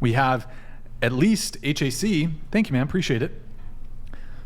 We have at least HAC. Thank you, man. Appreciate it.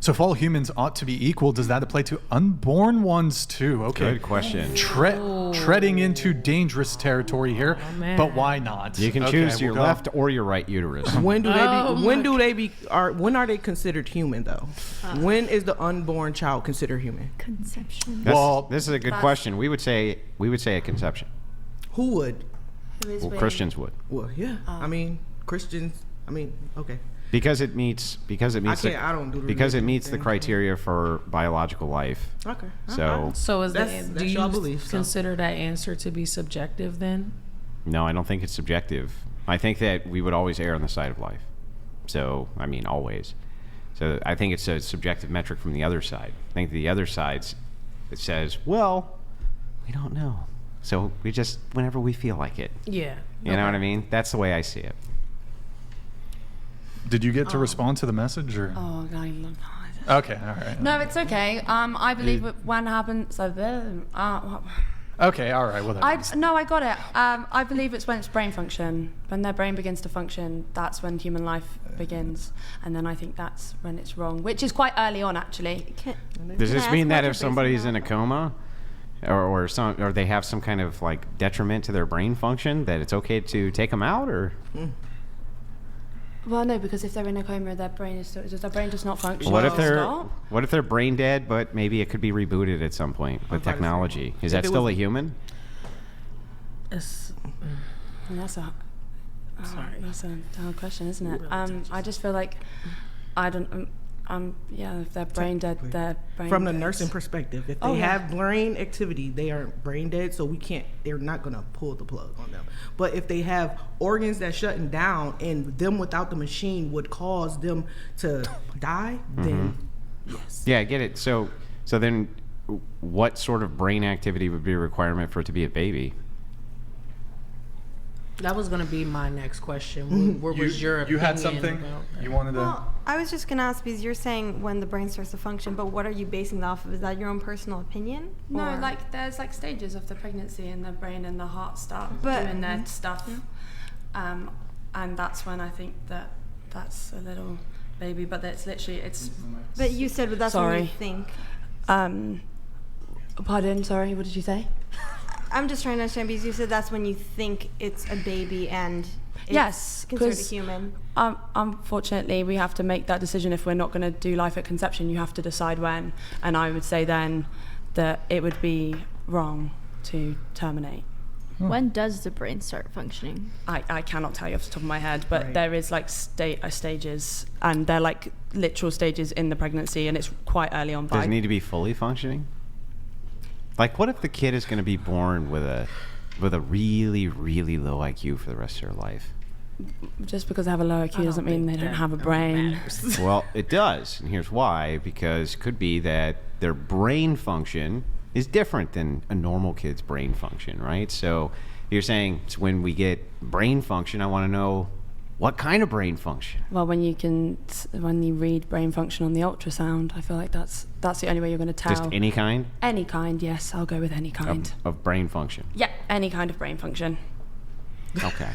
So if all humans ought to be equal, does that apply to unborn ones too? Okay. Good question. Treading into dangerous territory here, but why not? You can choose your left or your right uterus. When are they considered human though? When is the unborn child considered human? Conception. Well, this is a good question. We would say at conception. Who would? Well, Christians would. Well, yeah. I mean, Christians. I mean, okay. Because it meets the criteria for biological life. Okay. So is that's do your you belief, consider that answer to be subjective then? No, I don't think it's subjective. I think that we would always err on the side of life. So, I mean, always. So I think it's a subjective metric from the other side. I think the other side, it says, well, we don't know. So we just, whenever we feel like it. Yeah. You know what I mean? That's the way I see it. Did you get to respond to the message, or? Oh, God. Okay, all right. No, it's okay. I believe when happens. Okay, all right. Well, I got it. I believe it's when it's brain function. When their brain begins to function, that's when human life begins. And then I think that's when it's wrong, which is quite early on, actually. Does this mean that if somebody's in a coma, or they have some kind of like detriment to their brain function, that it's okay to take them out, or? Well, no, because if they're in a coma, their brain does not function. What if they're brain dead, but maybe it could be rebooted at some point with technology? Is that still a human? That's a hard question, isn't it? I just feel like if they're brain dead, they're brain From the dead. nursing perspective, if they have brain activity, they are brain dead, so they're not going to pull the plug on them. But if they have organs that's shutting down and them without the machine would cause them to die, then yes. Yeah, I get it. So then what sort of brain activity would be a requirement for it to be a baby? That was going to be my next question. What was your opinion? You had something you wanted to... Well, I was just going to ask, because you're saying when the brain starts to function, but what are you basing that off of? Is that your own personal opinion? No, or? like there's like stages of the pregnancy, and the brain and the heart start doing their stuff. And that's when I think that's a little baby, but it's literally, But you said that's when you think. Pardon, sorry, what did you say? I'm just trying to understand, because you said that's when you think it's a baby and it's considered a human. Unfortunately, we have to make that decision if we're not going to do life at conception. You have to decide when, and I would say then that it would be wrong to terminate. When does the brain start functioning? I cannot tell you off the top of my head, but there is like stages, and they're like literal stages in the pregnancy, and it's quite early on. Does it need to be fully functioning? Like, what if the kid is going to be born with a really, really low IQ for the rest of their life? Just because they have a low IQ doesn't mean they don't have a brain. Well, it does, and here's why. Because it could be that their brain function is different than a normal kid's brain function, right? So you're saying when we get brain function, I want to know what kind of brain function. Well, when you read brain function on the ultrasound, I feel like that's the only way you're going to tell. Just any kind? Any kind, yes. I'll go with any kind. Of brain function? Yeah, any kind of brain function. Okay.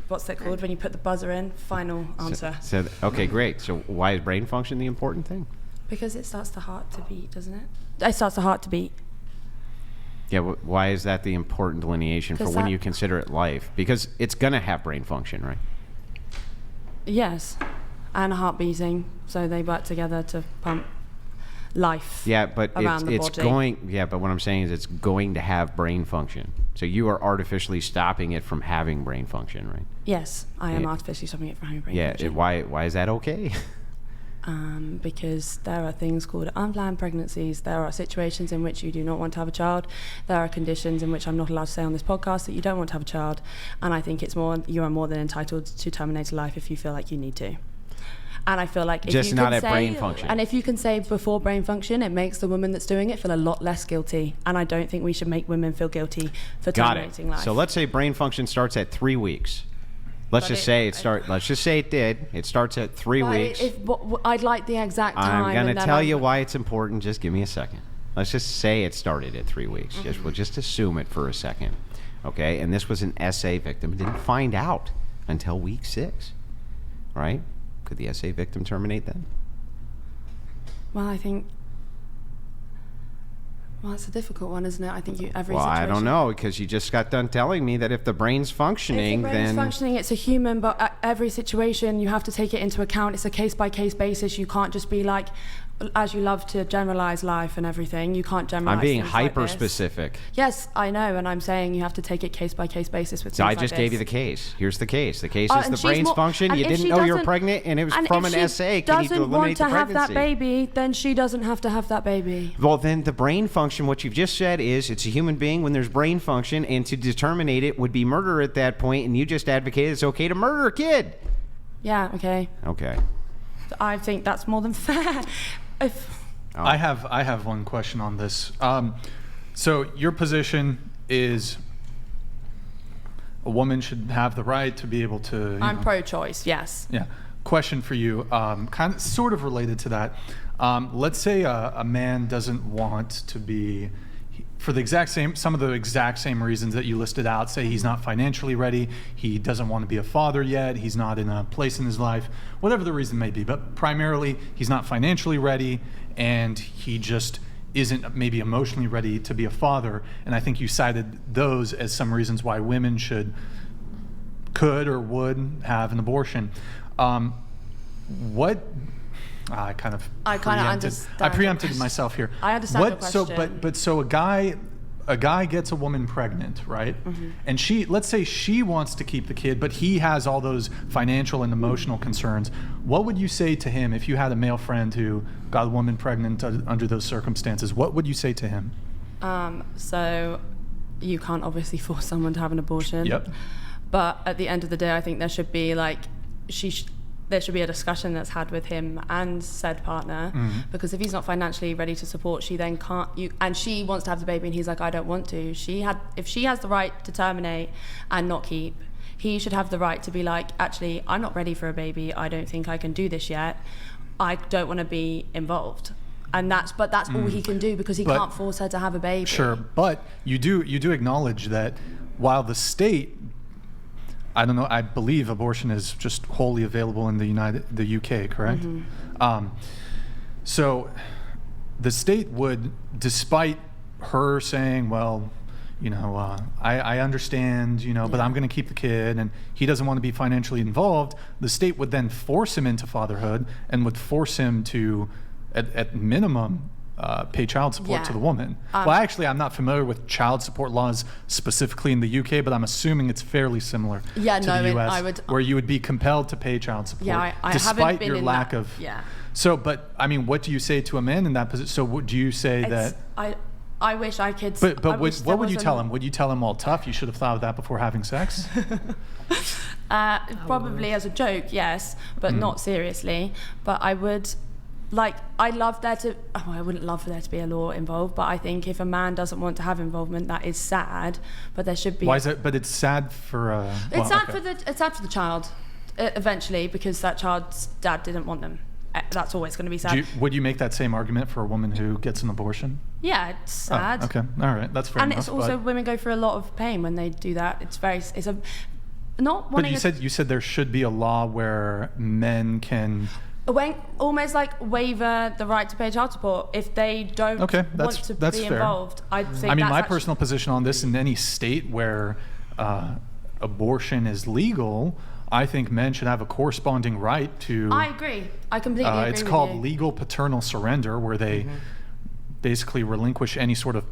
What's that called when you put the buzzer in? Final answer. Okay, great. So why is brain function the important thing? Because it starts the heart to beat, doesn't it? It starts the heart to beat. Yeah, why is that the important delineation for when you consider it life? Because it's going to have brain function, right? Yes, and a heart beating, so they work together to pump life. Yeah, but it's body. going. Yeah, but what I'm saying is it's going to have brain function. So you are artificially stopping it from having brain function, right? Yes, I am artificially stopping it from having brain function. Yeah, why is that okay? Because there are things called unplanned pregnancies. There are situations in which you do not want to have a child. There are conditions in which I'm not allowed to say on this podcast that you don't want to have a child. And I think you are more than entitled to terminate a life if you feel like you need to. And I feel like if just you not can at say, brain function. And if you can say before brain function, it makes the woman that's doing it feel a lot less guilty. And I don't think we should make women feel guilty for terminating life. So let's say brain function starts at 3 weeks. Let's just say it did. It starts at 3 weeks. I'd like the exact time. I'm going to tell you why it's important. Just give me a second. Let's just say it started at 3 weeks. We'll just assume it for a second. Okay? And this was an SA victim who didn't find out until week 6, right? Could the SA victim terminate then? Well, I think. Well, it's a difficult one, isn't it? I think every Well, situation. I don't know, because you just got done telling me that if the brain's functioning, If the brain's then functioning, it's a human, but every situation you have to take it into account. It's a case-by-case basis. You can't just be like, as you love to generalize life and everything, you can't generalize. I'm being things like this. hyper-specific. Yes, I know, and I'm saying you have to take it case-by-case basis with things So I like just this. gave you the case. Here's the case. The case And is the she's brain's more- function. and You if didn't she know you were doesn't- pregnant, and it was and from if an she SA. Can you doesn't want eliminate to the have pregnancy? that baby, then she doesn't have to have that baby. Well, then the brain function, what you've just said is it's a human being when there's brain function, and to determine it would be murder at that point, and you just advocated it's okay to murder a kid. Yeah, okay. Okay. I think that's more than fair. If I have one question on this. So your position is a woman should have the right to be able to. I'm pro-choice, yes. Yeah. Question for you, kind of, sort of related to that. Let's say a man doesn't want to be, for some of the exact same reasons that you listed out. Say he's not financially ready, he doesn't want to be a father yet, he's not in a place in his life, whatever the reason may be. But primarily, he's not financially ready, and he just isn't maybe emotionally ready to be a father. And I think you cited those as some reasons why women could or would have an abortion. What I kind of understand. I preempted myself here. I understand the question. So a guy gets a woman pregnant, right? Mm-hmm. And let's say she wants to keep the kid, but he has all those financial and emotional concerns. What would you say to him if you had a male friend who got a woman pregnant under those circumstances? What would you say to him? So you can't obviously force someone to have an abortion. Yep. But at the end of the day, I think there should be there should be a discussion that's had with him and said partner, because if he's not financially ready to support, she then can't. And she wants to have the baby, and he's like, I don't want to. If she has the right to terminate and not keep, he should have the right to be like, actually, I'm not ready for a baby. I don't think I can do this yet. I don't want to be involved. And that's all he can do, because he can't force her to have a baby. Sure, but you do acknowledge that while the state, I don't know, I believe abortion is just wholly available in the UK, correct? Mm-hmm. So the state would, despite her saying, well, I understand, but I'm going to keep the kid, and he doesn't want to be financially involved, the state would then force him into fatherhood and would force him to, at minimum, pay child support to the woman. Well, actually, I'm not familiar with child support laws specifically in the UK, but I'm assuming it's fairly similar to the US, where you would be compelled to pay child support, despite your lack of. Yeah. So, but I mean, what do you say to a man in that position? So, would you say that? I wish I could. But what would you tell him? Would you tell him, well, tough, you should have thought of that before having sex? Probably as a joke, yes, but not seriously. But I would. I'd love there to. Oh, I wouldn't love for there to be a law involved, but I think if a man doesn't want to have involvement, that is sad. But there should be. Why is it? But it's sad for. It's sad for the child, eventually, because that child's dad didn't want them. That's always going to be sad. Would you make that same argument for a woman who gets an abortion? Yeah, it's sad. Oh, okay, all right, that's fair enough. And it's also women go through a lot of pain when they do that. Not wanting. But you said there should be a law where men can. Almost like waiver the right to pay child support if they don't want to be fair. Involved. I think my personal position on this, in any state where abortion is legal, I think men should have a corresponding right to. I agree. I completely agree. It's called legal paternal surrender, where they basically relinquish any sort of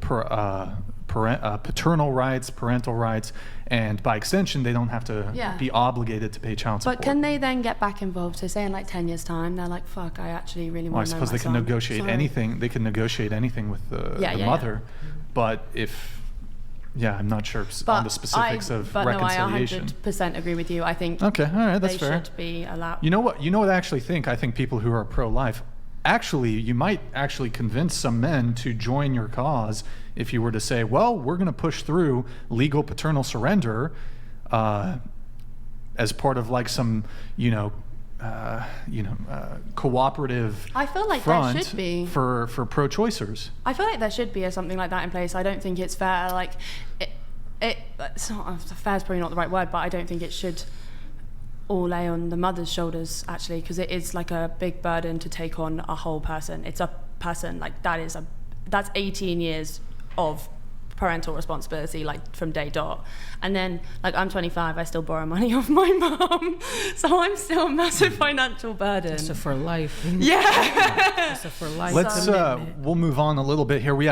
paternal rights, parental rights, and by extension, they don't have to be obligated to pay child support. But can they then get back involved? So say in 10 years' time, they're like, fuck, I actually really want to know my son. I suppose they can negotiate anything. They can negotiate anything with the mother. But if... Yeah, I'm not sure on the specifics of reconciliation. No, I 100% agree with you. I think okay, all right, that's fair. They should be allowed. You know what I actually think? I think people who are pro-life, actually, you might actually convince some men to join your cause if you were to say, well, we're going to push through legal paternal surrender as part of some, cooperative. I feel like front there should be for pro-choicers. I feel like there should be something like that in place. I don't think it's fair. It's not fair is probably not the right word, but I don't think it should all lay on the mother's shoulders, actually, because it is like a big burden to take on a whole person. It's a person, like that's 18 years of parental responsibility, like from day dot. And then, like, I'm 25, I still borrow money off my mum, so I'm still a massive financial burden. It's a for life. Yeah. It's a for life. We'll move on a little bit here. We have